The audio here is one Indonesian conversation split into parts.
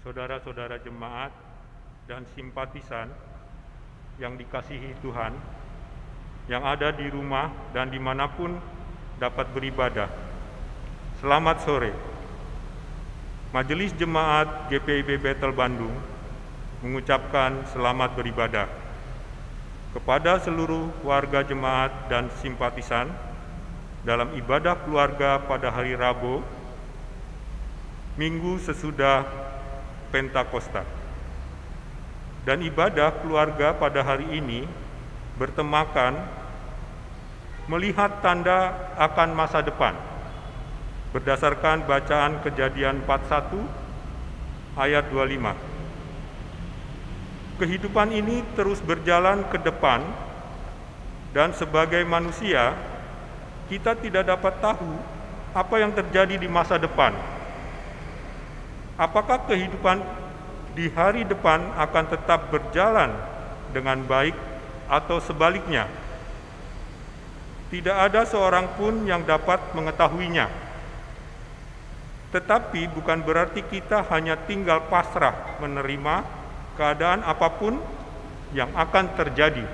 Saudara-saudara jemaat dan simpatisan yang dikasihi Tuhan, yang ada di rumah dan dimanapun dapat beribadah. Selamat sore. Majelis Jemaat GPIB Bethel Bandung mengucapkan selamat beribadah kepada seluruh warga jemaat dan simpatisan dalam ibadah keluarga pada hari Rabu, minggu sesudah Pentakosta. Dan ibadah keluarga pada hari ini bertemakan melihat tanda akan masa depan berdasarkan bacaan Kejadian 41 ayat 25. Kehidupan ini terus berjalan ke depan dan sebagai manusia kita tidak dapat tahu apa yang terjadi di masa depan. Apakah kehidupan di hari depan akan tetap berjalan dengan baik atau sebaliknya? Tidak ada seorang pun yang dapat mengetahuinya. Tetapi bukan berarti kita hanya tinggal pasrah menerima keadaan apapun yang akan terjadi.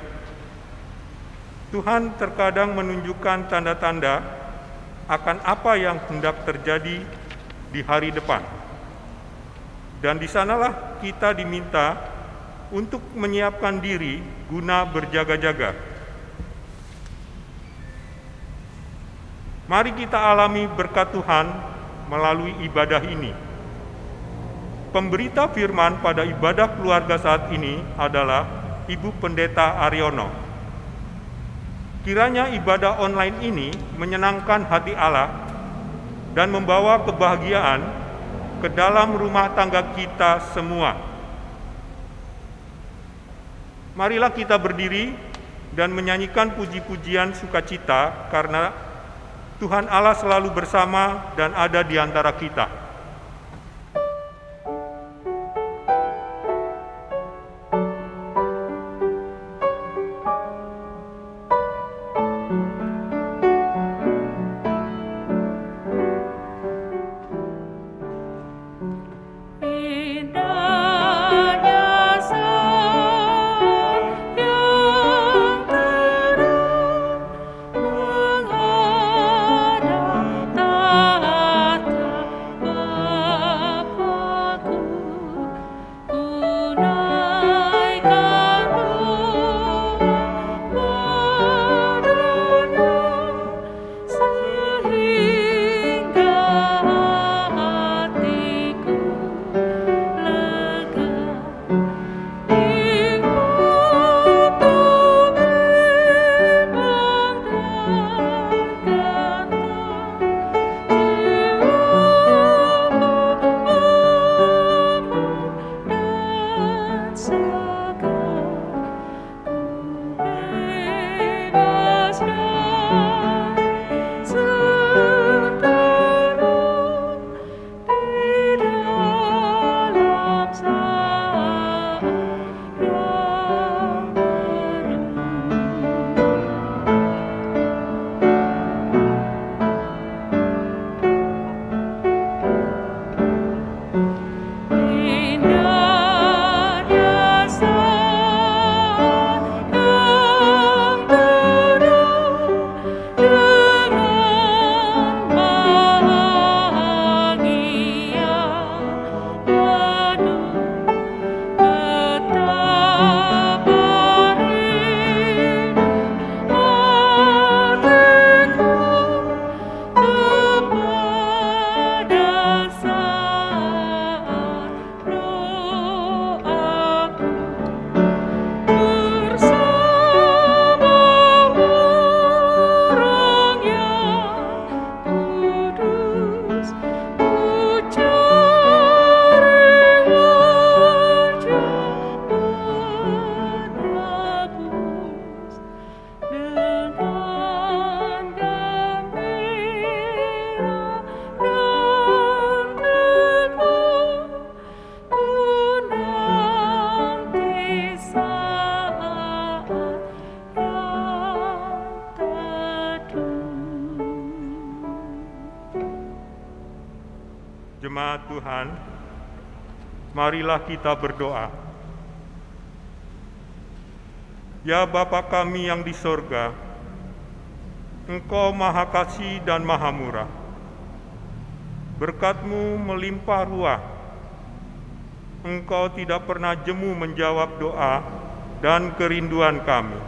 Tuhan terkadang menunjukkan tanda-tanda akan apa yang hendak terjadi di hari depan. Dan di sanalah kita diminta untuk menyiapkan diri guna berjaga-jaga. Mari kita alami berkat Tuhan melalui ibadah ini. Pemberita firman pada ibadah keluarga saat ini adalah Ibu Pendeta Aryono. Kiranya ibadah online ini menyenangkan hati Allah dan membawa kebahagiaan ke dalam rumah tangga kita semua. Marilah kita berdiri dan menyanyikan puji-pujian sukacita karena Tuhan Allah selalu bersama dan ada di antara kita. Oh Tuhan, marilah kita berdoa. Ya Bapa kami yang di sorga, Engkau Maha Kasih dan Maha Murah. Berkat-Mu melimpah ruah. Engkau tidak pernah jemu menjawab doa dan kerinduan kami.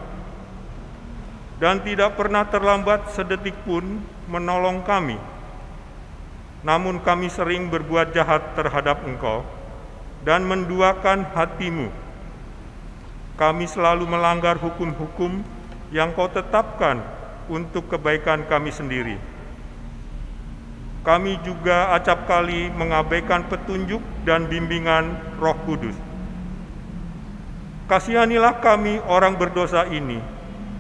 Dan tidak pernah terlambat sedetik pun menolong kami. Namun kami sering berbuat jahat terhadap Engkau dan menduakan hati-Mu. Kami selalu melanggar hukum-hukum yang Kau tetapkan untuk kebaikan kami sendiri. Kami juga acap kali mengabaikan petunjuk dan bimbingan Roh Kudus. Kasihanilah kami orang berdosa ini,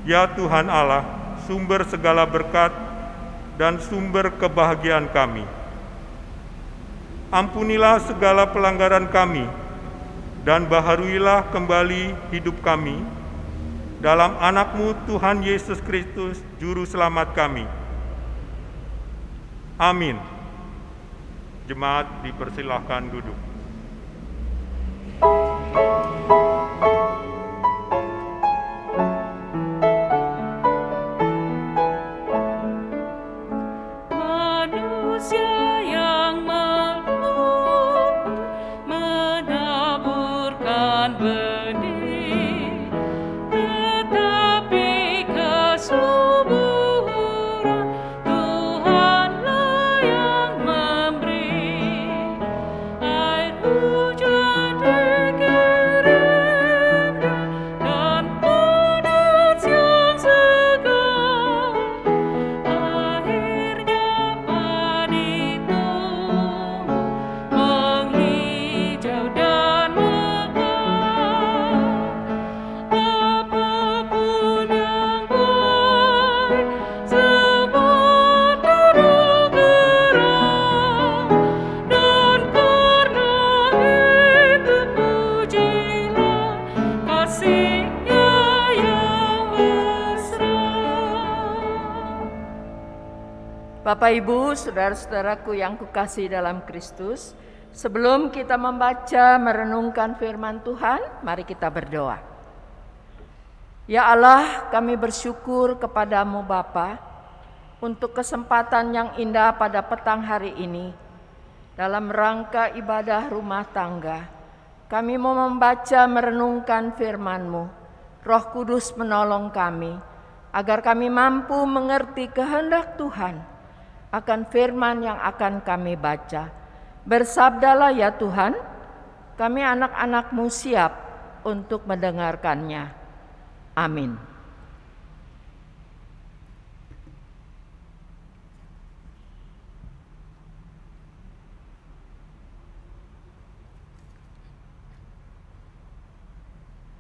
ya Tuhan Allah, sumber segala berkat dan sumber kebahagiaan kami. Ampunilah segala pelanggaran kami, dan baharuilah kembali hidup kami dalam anak-Mu Tuhan Yesus Kristus, Juru Selamat kami. Amin. Jemaat dipersilahkan duduk. Bapak, Ibu, saudara-saudaraku yang kukasihi dalam Kristus, sebelum kita membaca merenungkan firman Tuhan, mari kita berdoa. Ya Allah, kami bersyukur kepadamu Bapa untuk kesempatan yang indah pada petang hari ini. Dalam rangka ibadah rumah tangga, kami mau membaca merenungkan firman-Mu. Roh Kudus menolong kami, agar kami mampu mengerti kehendak Tuhan akan firman yang akan kami baca. Bersabdalah ya Tuhan, kami anak-anak-Mu siap untuk mendengarkannya. Amin.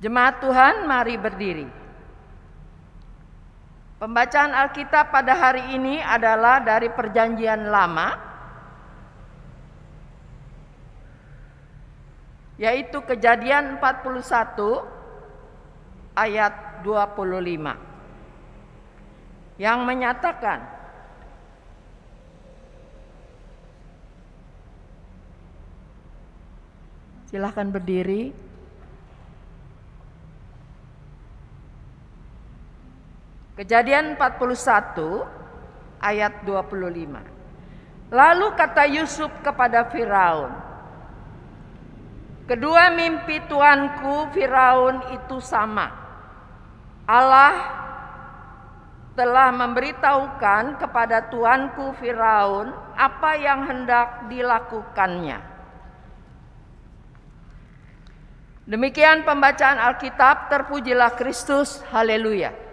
Jemaat Tuhan, mari berdiri. Pembacaan Alkitab pada hari ini adalah dari Perjanjian Lama, yaitu Kejadian 41 ayat 25, yang menyatakan, silahkan berdiri. Kejadian 41 ayat 25. Lalu kata Yusuf kepada Firaun, kedua mimpi tuanku Firaun itu sama. Allah telah memberitahukan kepada tuanku Firaun apa yang hendak dilakukannya. Demikian pembacaan Alkitab, terpujilah Kristus, haleluya.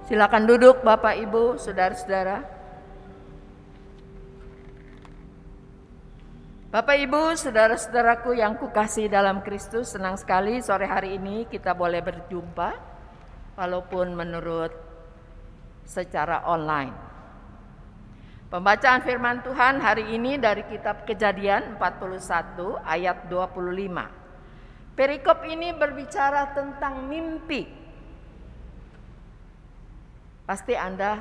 Silakan duduk Bapak, Ibu, saudara-saudara. Bapak, Ibu, saudara-saudaraku yang kukasihi dalam Kristus, senang sekali sore hari ini kita boleh berjumpa, walaupun menurut secara online. Pembacaan firman Tuhan hari ini dari kitab Kejadian 41 ayat 25. Perikop ini berbicara tentang mimpi. Pasti Anda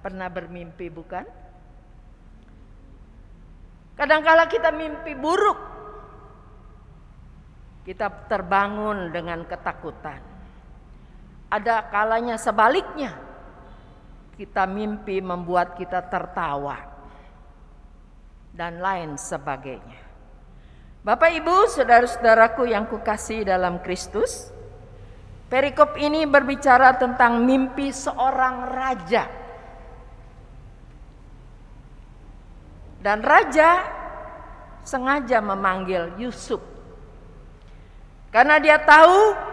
pernah bermimpi, bukan? Kadangkala kita mimpi buruk. Kita terbangun dengan ketakutan. Ada kalanya sebaliknya. Kita mimpi membuat kita tertawa dan lain sebagainya. Bapak Ibu, saudara-saudaraku yang kukasihi dalam Kristus, perikop ini berbicara tentang mimpi seorang raja. Dan raja sengaja memanggil Yusuf karena dia tahu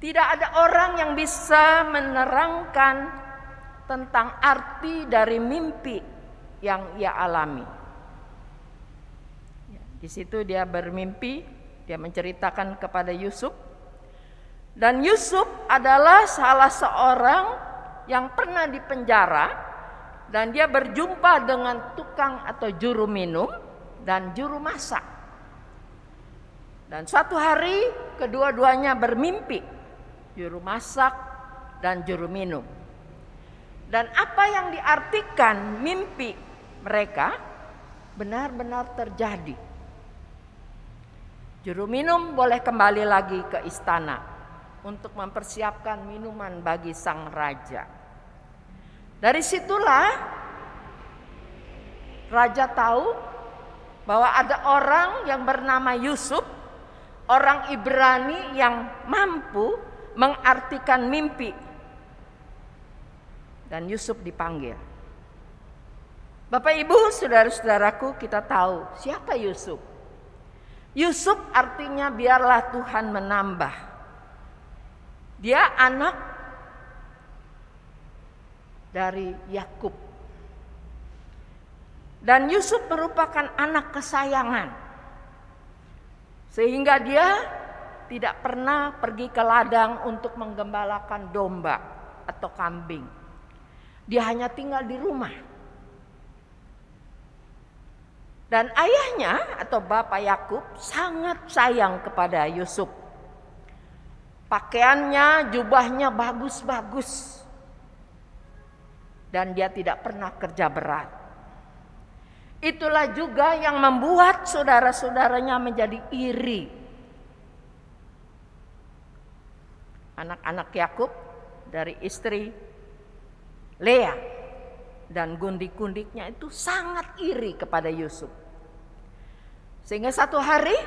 tidak ada orang yang bisa menerangkan tentang arti dari mimpi yang ia alami. Di situ dia bermimpi, dia menceritakan kepada Yusuf. Dan Yusuf adalah salah seorang yang pernah dipenjara dan dia berjumpa dengan tukang atau juru minum dan juru masak. Dan suatu hari kedua-duanya bermimpi. Juru masak dan juru minum. Dan apa yang diartikan mimpi mereka benar-benar terjadi. Juru minum boleh kembali lagi ke istana untuk mempersiapkan minuman bagi sang raja. Dari situlah raja tahu bahwa ada orang yang bernama Yusuf, orang Ibrani yang mampu mengartikan mimpi. Dan Yusuf dipanggil. Bapak Ibu, saudara-saudaraku, kita tahu siapa Yusuf. Yusuf artinya biarlah Tuhan menambah. Dia anak dari Yakub. Dan Yusuf merupakan anak kesayangan. Sehingga dia tidak pernah pergi ke ladang untuk menggembalakan domba atau kambing. Dia hanya tinggal di rumah. Dan ayahnya atau bapak Yakub sangat sayang kepada Yusuf. Pakaiannya, jubahnya bagus-bagus. Dan dia tidak pernah kerja berat. Itulah juga yang membuat saudara-saudaranya menjadi iri. Anak-anak Yakub dari istri Lea dan gundik-gundiknya itu sangat iri kepada Yusuf. Sehingga satu hari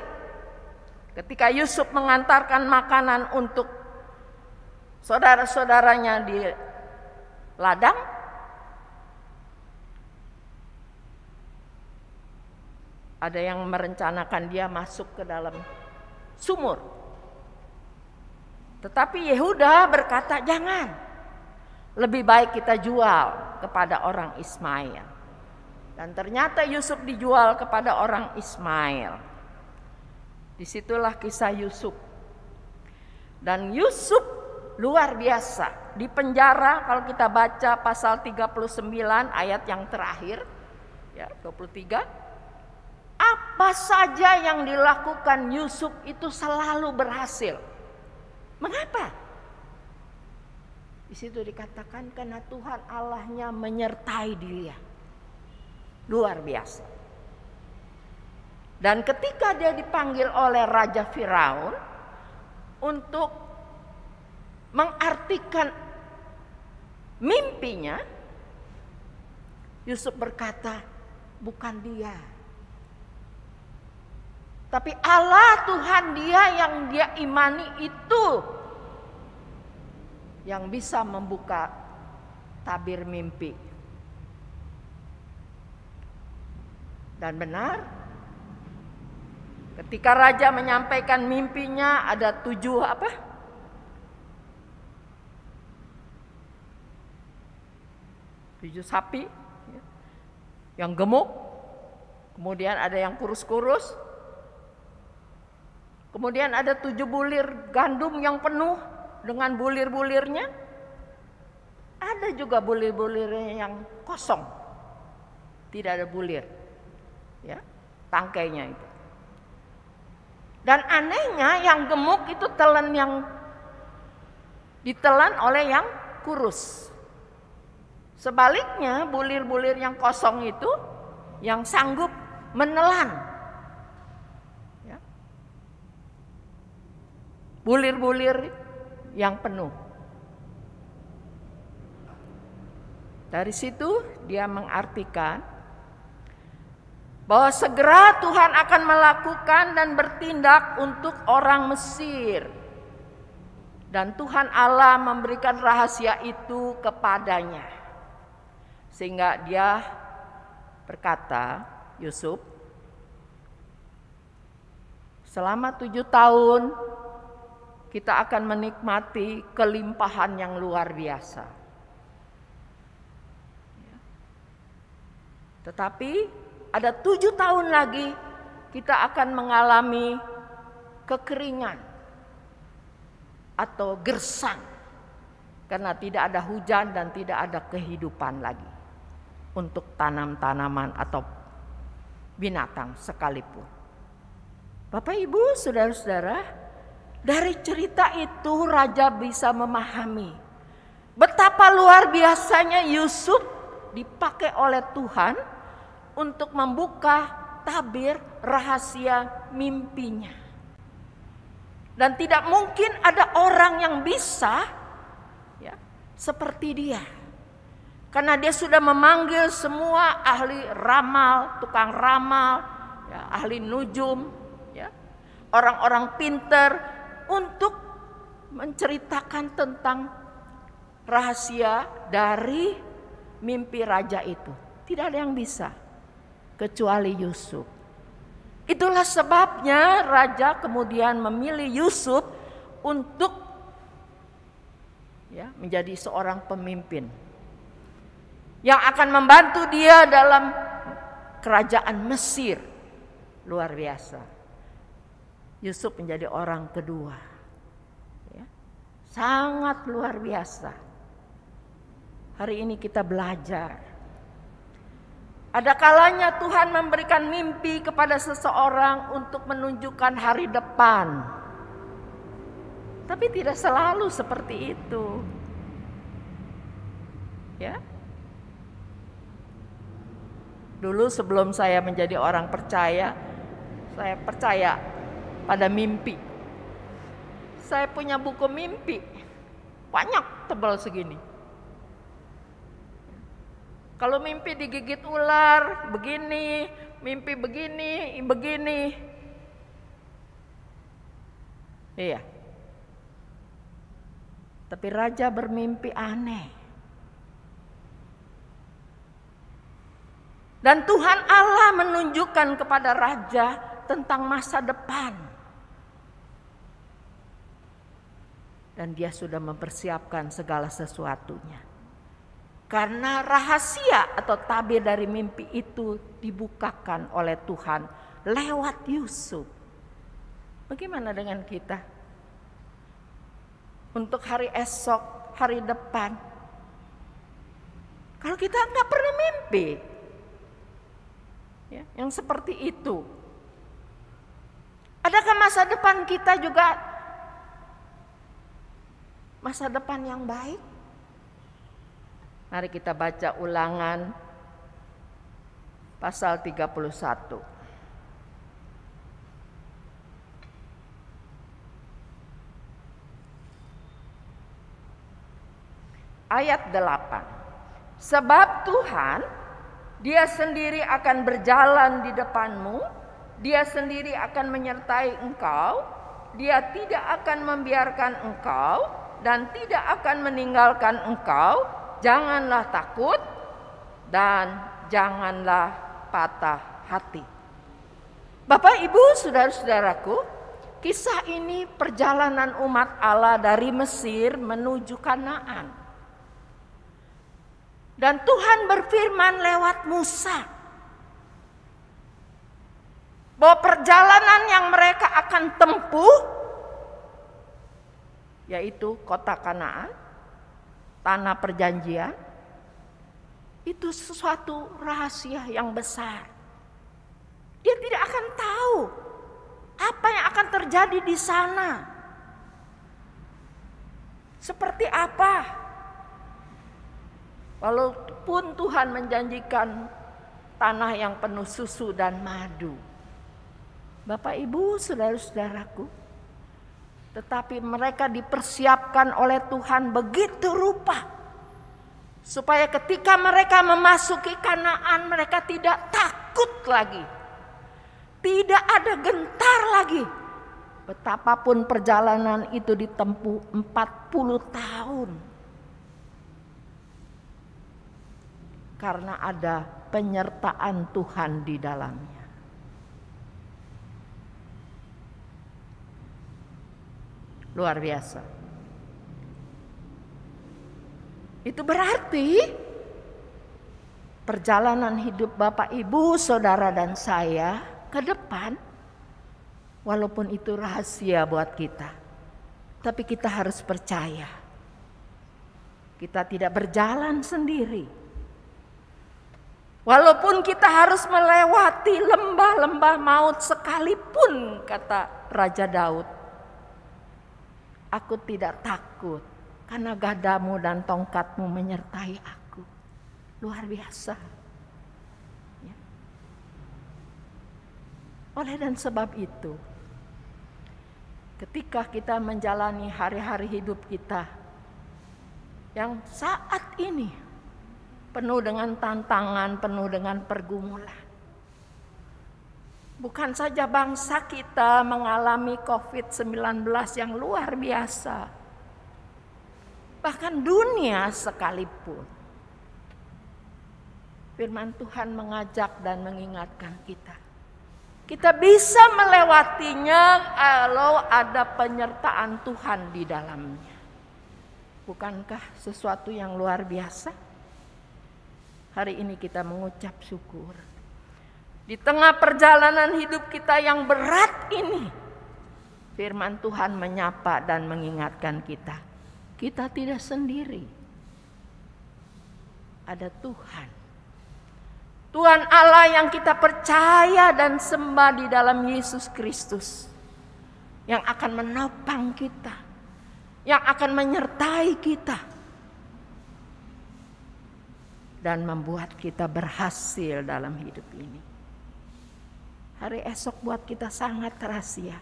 ketika Yusuf mengantarkan makanan untuk saudara-saudaranya di ladang, ada yang merencanakan dia masuk ke dalam sumur. Tetapi Yehuda berkata, jangan. Lebih baik kita jual kepada orang Ismail. Dan ternyata Yusuf dijual kepada orang Ismail. Disitulah kisah Yusuf. Dan Yusuf luar biasa. Di penjara, kalau kita baca pasal 39 ayat yang terakhir, ya 23. Apa saja yang dilakukan Yusuf itu selalu berhasil. Mengapa? Di situ dikatakan karena Tuhan Allahnya menyertai dia. Luar biasa. Dan ketika dia dipanggil oleh Raja Firaun untuk mengartikan mimpinya, Yusuf berkata, bukan dia. Tapi Allah Tuhan dia yang dia imani itu yang bisa membuka tabir mimpi. Dan benar, ketika raja menyampaikan mimpinya ada 7 sapi yang gemuk, kemudian ada yang kurus-kurus. Kemudian ada 7 bulir gandum yang penuh dengan bulir-bulirnya. ada juga bulir-bulir yang kosong, tidak ada bulir, ya, tangkainya itu. Dan anehnya yang gemuk itu telan yang ditelan oleh yang kurus. Sebaliknya bulir-bulir yang kosong itu yang sanggup menelan, ya, bulir-bulir yang penuh. Dari situ dia mengartikan bahwa segera Tuhan akan melakukan dan bertindak untuk orang Mesir. Dan Tuhan Allah memberikan rahasia itu kepadanya. Sehingga dia berkata, Yusuf, selama 7 tahun kita akan menikmati kelimpahan yang luar biasa. Tetapi ada 7 tahun lagi kita akan mengalami kekeringan atau gersang karena tidak ada hujan dan tidak ada kehidupan lagi untuk tanam-tanaman atau binatang sekalipun. Bapak Ibu, saudara-saudara, dari cerita itu raja bisa memahami betapa luar biasanya Yusuf dipakai oleh Tuhan untuk membuka tabir rahasia mimpinya. Dan tidak mungkin ada orang yang bisa, ya, seperti dia. Karena dia sudah memanggil semua ahli ramal, tukang ramal, ya, ahli nujum, ya, orang-orang pinter untuk menceritakan tentang rahasia dari mimpi raja itu. Tidak ada yang bisa kecuali Yusuf. Itulah sebabnya raja kemudian memilih Yusuf untuk, ya, menjadi seorang pemimpin yang akan membantu dia dalam kerajaan Mesir. Luar biasa. Yusuf menjadi orang kedua, ya, sangat luar biasa. Hari ini kita belajar. Ada kalanya Tuhan memberikan mimpi kepada seseorang untuk menunjukkan hari depan. Tapi tidak selalu seperti itu. Ya. Dulu sebelum saya menjadi orang percaya, saya percaya pada mimpi. Saya punya buku mimpi. Banyak, tebal segini. Kalau mimpi digigit ular, begini, mimpi begini, begini. Iya. Tapi raja bermimpi aneh. Dan Tuhan Allah menunjukkan kepada raja tentang masa depan. Dan dia sudah mempersiapkan segala sesuatunya. Karena rahasia atau tabir dari mimpi itu dibukakan oleh Tuhan lewat Yusuf. Bagaimana dengan kita? Untuk hari esok, hari depan. Kalau kita nggak pernah mimpi, ya, yang seperti itu. Adakah masa depan kita juga masa depan yang baik? Mari kita baca Ulangan pasal 31. Ayat 8. Sebab Tuhan, Dia sendiri akan berjalan di depanmu, Dia sendiri akan menyertai engkau, Dia tidak akan membiarkan engkau dan tidak akan meninggalkan engkau. Janganlah takut dan janganlah patah hati. Bapak, Ibu, saudara-saudaraku, kisah ini perjalanan umat Allah dari Mesir menuju Kanaan. Dan Tuhan berfirman lewat Musa bahwa perjalanan yang mereka akan tempuh, yaitu kota Kanaan, tanah perjanjian, itu sesuatu rahasia yang besar. Dia tidak akan tahu apa yang akan terjadi di sana. Seperti apa? Walaupun Tuhan menjanjikan tanah yang penuh susu dan madu, Bapak Ibu, saudara-saudaraku, tetapi mereka dipersiapkan oleh Tuhan begitu rupa, supaya ketika mereka memasuki Kanaan, mereka tidak takut lagi, tidak ada gentar lagi. Betapapun perjalanan itu ditempuh 40 tahun. Karena ada penyertaan Tuhan di dalamnya. Luar biasa. Itu berarti perjalanan hidup Bapak, Ibu, Saudara, dan saya ke depan, walaupun itu rahasia buat kita, tapi kita harus percaya. Kita tidak berjalan sendiri. Walaupun kita harus melewati lembah-lembah maut sekalipun, kata Raja Daud, aku tidak takut karena gadamu dan tongkatmu menyertai aku. Luar biasa. Ya. Oleh dan sebab itu, ketika kita menjalani hari-hari hidup kita yang saat ini penuh dengan tantangan, penuh dengan pergumulan. Bukan saja bangsa kita mengalami COVID-19 yang luar biasa, bahkan dunia sekalipun. Firman Tuhan mengajak dan mengingatkan kita. Kita bisa melewatinya kalau ada penyertaan Tuhan di dalamnya. Bukankah sesuatu yang luar biasa? Hari ini kita mengucap syukur. Di tengah perjalanan hidup kita yang berat ini, firman Tuhan menyapa dan mengingatkan kita. Kita tidak sendiri. Ada Tuhan. Tuhan Allah yang kita percaya dan sembah di dalam Yesus Kristus. Yang akan menopang kita. Yang akan menyertai kita. Dan membuat kita berhasil dalam hidup ini. Hari esok buat kita sangat rahasia.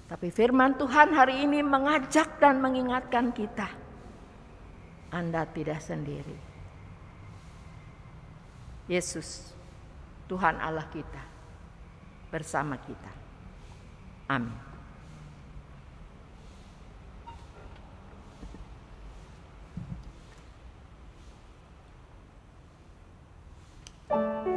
Tapi firman Tuhan hari ini mengajak dan mengingatkan kita. Anda tidak sendiri. Yesus, Tuhan Allah kita, bersama kita. Amin. Oh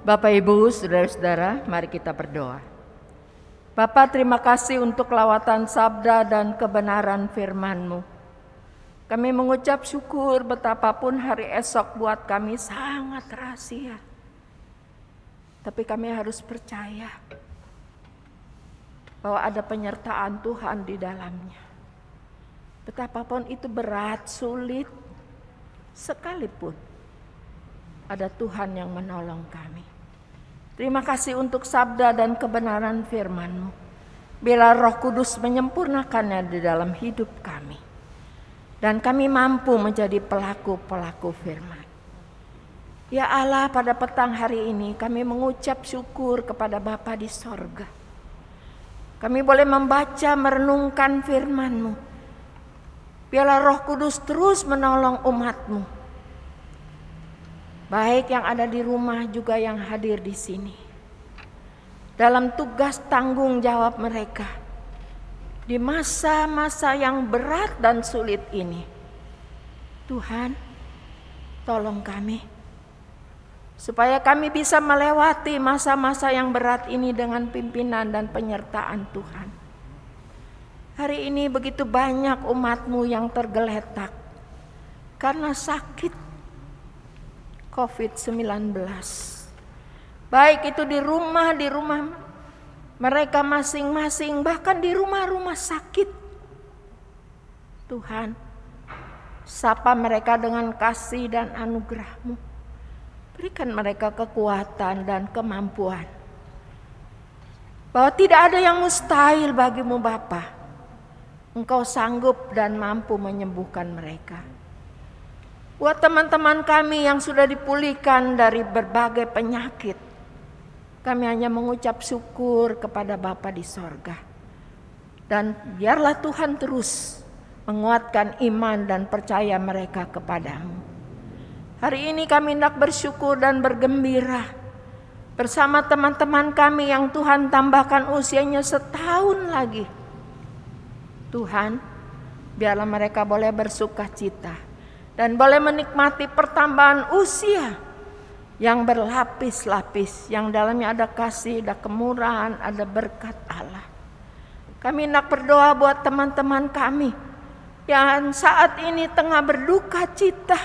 Bapak, Ibu, saudara-saudara, mari kita berdoa. Bapa, terima kasih untuk lawatan sabda dan kebenaran firman-Mu. Kami mengucap syukur betapapun hari esok buat kami sangat rahasia. Tapi kami harus percaya bahwa ada penyertaan Tuhan di dalamnya. Betapapun itu berat, sulit, sekalipun ada Tuhan yang menolong kami. Terima kasih untuk sabda dan kebenaran firman-Mu. Biarlah Roh Kudus menyempurnakannya di dalam hidup kami. Dan kami mampu menjadi pelaku-pelaku firman. Ya Allah, pada petang hari ini kami mengucap syukur kepada Bapa di sorga. Kami boleh membaca, merenungkan firman-Mu. Biarlah Roh Kudus terus menolong umat-Mu. Baik yang ada di rumah juga yang hadir di sini. Dalam tugas tanggung jawab mereka. Di masa-masa yang berat dan sulit ini. Tuhan, tolong kami. Supaya kami bisa melewati masa-masa yang berat ini dengan pimpinan dan penyertaan Tuhan. Hari ini begitu banyak umat-Mu yang tergeletak karena sakit COVID-19. Baik itu di rumah mereka masing-masing, bahkan di rumah-rumah sakit. Tuhan, sapa mereka dengan kasih dan anugerah-Mu. Berikan mereka kekuatan dan kemampuan. Bahwa tidak ada yang mustahil bagi-Mu Bapa. Engkau sanggup dan mampu menyembuhkan mereka. Buat teman-teman kami yang sudah dipulihkan dari berbagai penyakit, kami hanya mengucap syukur kepada Bapa di sorga. Dan biarlah Tuhan terus menguatkan iman dan percaya mereka kepadamu. Hari ini kami hendak bersyukur dan bergembira bersama teman-teman kami yang Tuhan tambahkan usianya setahun lagi. Tuhan, biarlah mereka boleh bersuka cita dan boleh menikmati pertambahan usia yang berlapis-lapis, yang dalamnya ada kasih, ada kemurahan, ada berkat Allah. Kami hendak berdoa buat teman-teman kami yang saat ini tengah berduka cita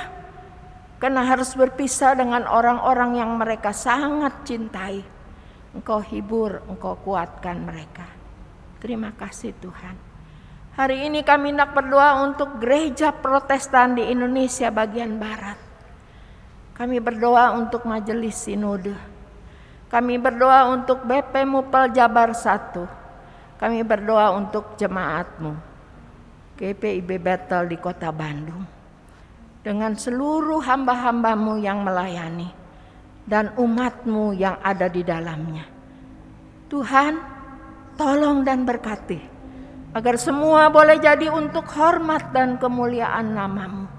karena harus berpisah dengan orang-orang yang mereka sangat cintai. Engkau hibur, Engkau kuatkan mereka. Terima kasih Tuhan. Hari ini kami hendak berdoa untuk gereja Protestan di Indonesia bagian Barat. Kami berdoa untuk Majelis Sinode. Kami berdoa untuk BP Mupel Jabar 1. Kami berdoa untuk jemaat-Mu, GPIB Bethel di Kota Bandung. Dengan seluruh hamba-hamba-Mu yang melayani dan umat-Mu yang ada di dalamnya. Tuhan, tolong dan berkati. Agar semua boleh jadi untuk hormat dan kemuliaan nama-Mu.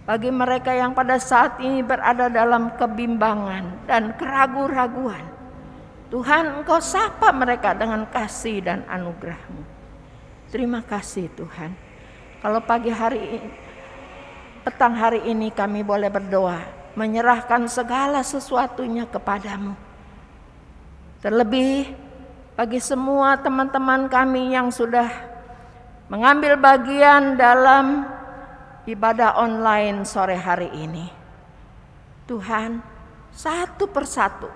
Bagi mereka yang pada saat ini berada dalam kebimbangan dan keraguan-raguan, Tuhan, Engkau sapa mereka dengan kasih dan anugerah-Mu. Terima kasih Tuhan. Kalau petang hari ini kami boleh berdoa, menyerahkan segala sesuatunya kepadamu. Terlebih bagi semua teman-teman kami yang sudah mengambil bagian dalam ibadah online sore hari ini. Tuhan, satu persatu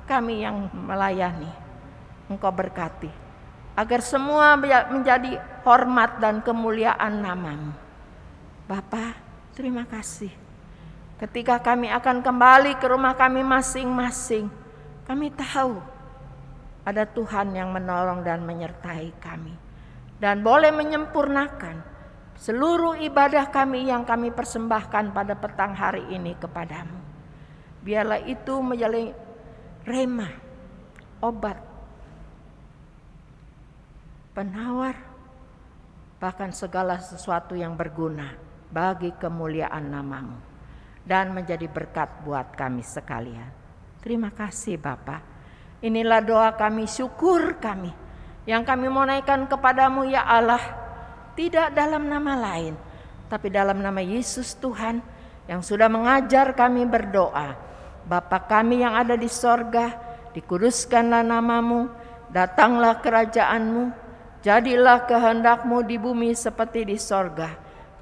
kami yang melayani, Engkau berkati. Agar semua menjadi hormat dan kemuliaan nama-Mu. Bapa, terima kasih. Ketika kami akan kembali ke rumah kami masing-masing, kami tahu ada Tuhan yang menolong dan menyertai kami. Dan boleh menyempurnakan seluruh ibadah kami yang kami persembahkan pada petang hari ini kepadamu. Biarlah itu menjadi rema, obat, penawar, bahkan segala sesuatu yang berguna bagi kemuliaan nama-Mu. Dan menjadi berkat buat kami sekalian. Terima kasih Bapa. Inilah doa kami, syukur kami yang kami mau naikkan kepadamu ya Allah. Tidak dalam nama lain, tapi dalam nama Yesus Tuhan yang sudah mengajar kami berdoa. Bapa kami yang ada di sorga, dikuduskanlah namamu, datanglah kerajaanmu, jadilah kehendak-Mu di bumi seperti di sorga.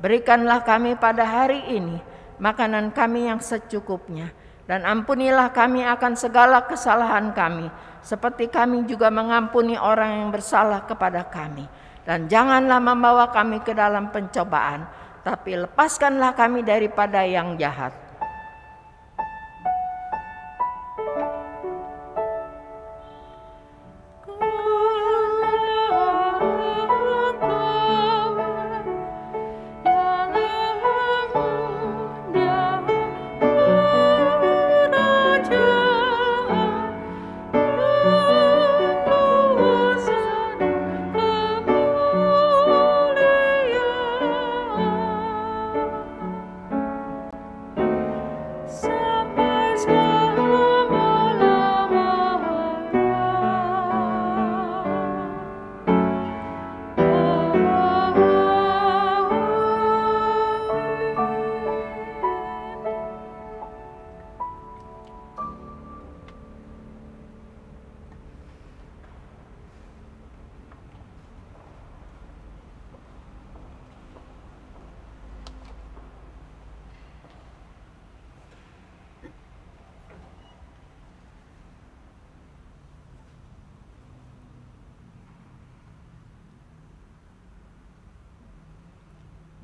Berikanlah kami pada hari ini makanan kami yang secukupnya, dan ampunilah kami akan segala kesalahan kami, seperti kami juga mengampuni orang yang bersalah kepada kami. Dan janganlah membawa kami ke dalam pencobaan, tapi lepaskanlah kami daripada yang jahat.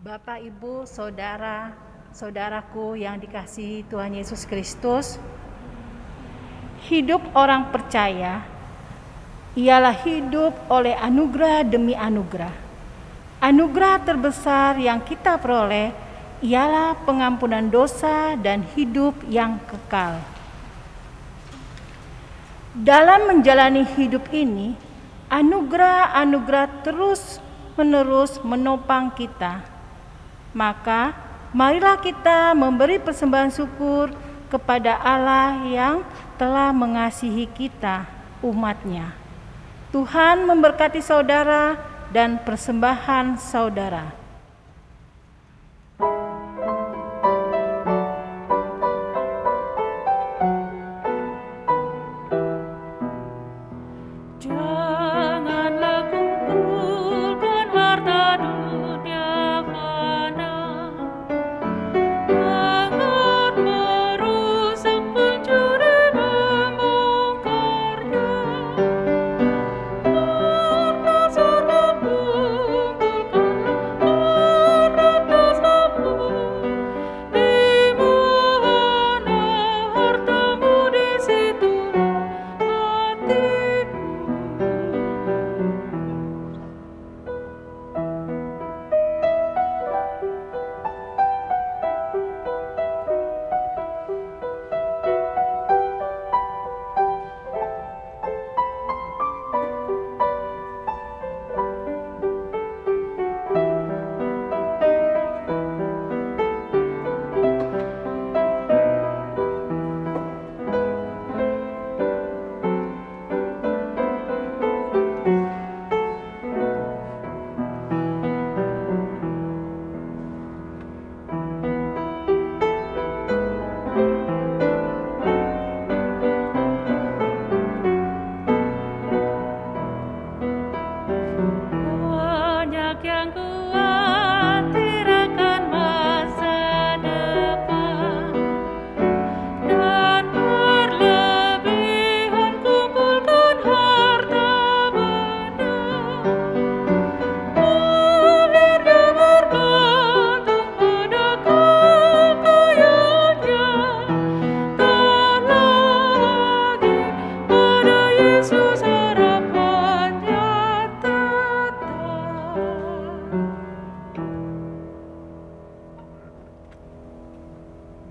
Bapak, Ibu, Saudara, saudaraku yang dikasihi Tuhan Yesus Kristus, hidup orang percaya ialah hidup oleh anugerah demi anugerah. Anugerah terbesar yang kita peroleh ialah pengampunan dosa dan hidup yang kekal. Dalam menjalani hidup ini, anugerah-anugerah terus-menerus menopang kita. Maka marilah kita memberi persembahan syukur kepada Allah yang telah mengasihi kita, umat-Nya. Tuhan memberkati saudara dan persembahan saudara.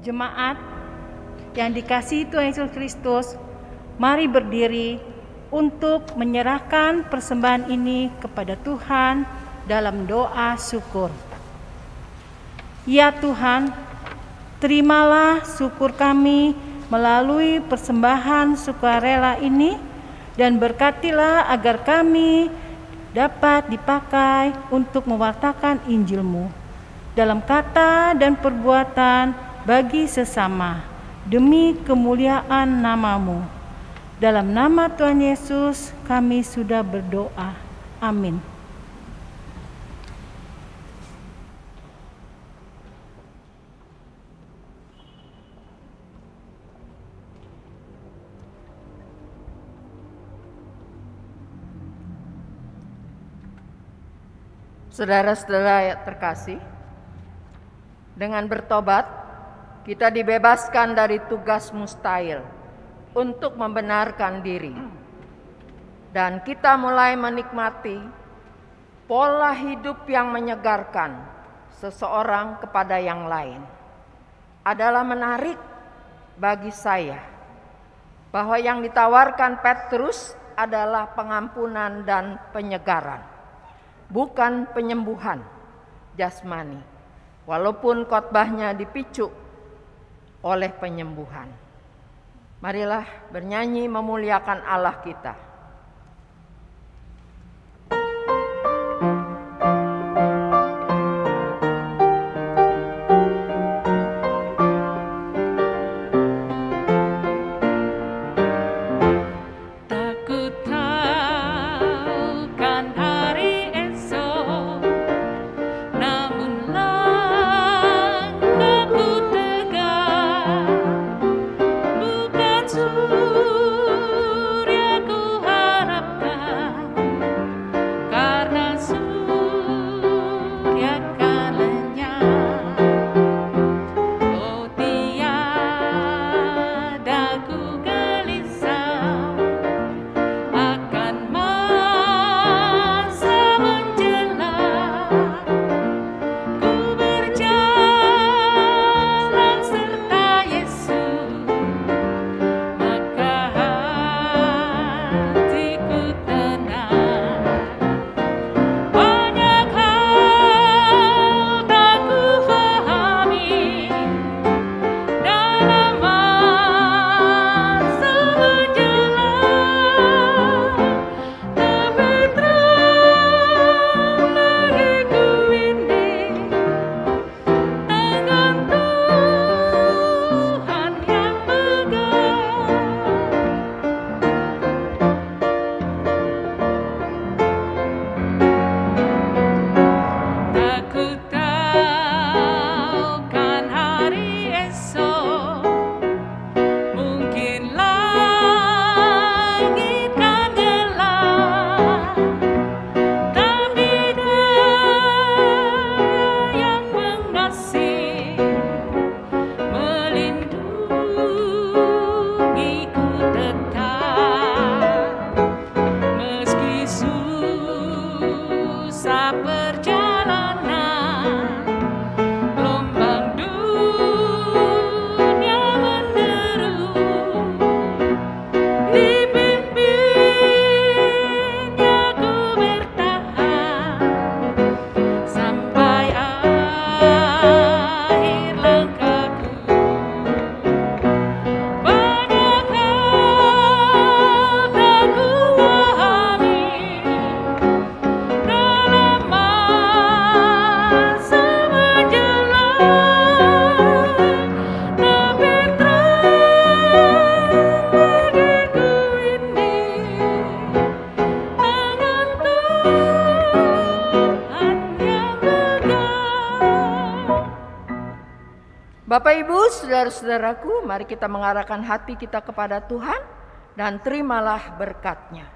Jemaat yang dikasihi Tuhan Yesus Kristus, mari berdiri untuk menyerahkan persembahan ini kepada Tuhan dalam doa syukur. Ya Tuhan, terimalah syukur kami melalui persembahan sukarela ini, dan berkatilah agar kami dapat dipakai untuk mewartakan Injil-Mu dalam kata dan perbuatan bagi sesama, demi kemuliaan nama-Mu. Dalam nama Tuhan Yesus kami sudah berdoa. Amin. Saudara-saudara yang terkasih, dengan bertobat kita dibebaskan dari tugas mustahil untuk membenarkan diri, dan kita mulai menikmati pola hidup yang menyegarkan seseorang kepada yang lain. Adalah menarik bagi saya bahwa yang ditawarkan Petrus adalah pengampunan dan penyegaran, bukan penyembuhan jasmani, walaupun khotbahnya dipicu oleh penyembuhan. Marilah bernyanyi memuliakan Allah kita. Bapak Ibu, saudara-saudaraku, mari kita mengarahkan hati kita kepada Tuhan dan terimalah berkat-Nya.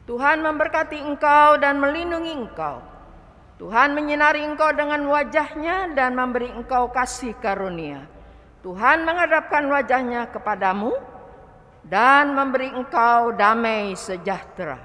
Tuhan memberkati engkau dan melindungi engkau. Tuhan menyinari engkau dengan wajah-Nya dan memberi engkau kasih karunia. Tuhan menghadapkan wajah-Nya kepadamu dan memberi engkau damai sejahtera.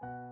Tuhan.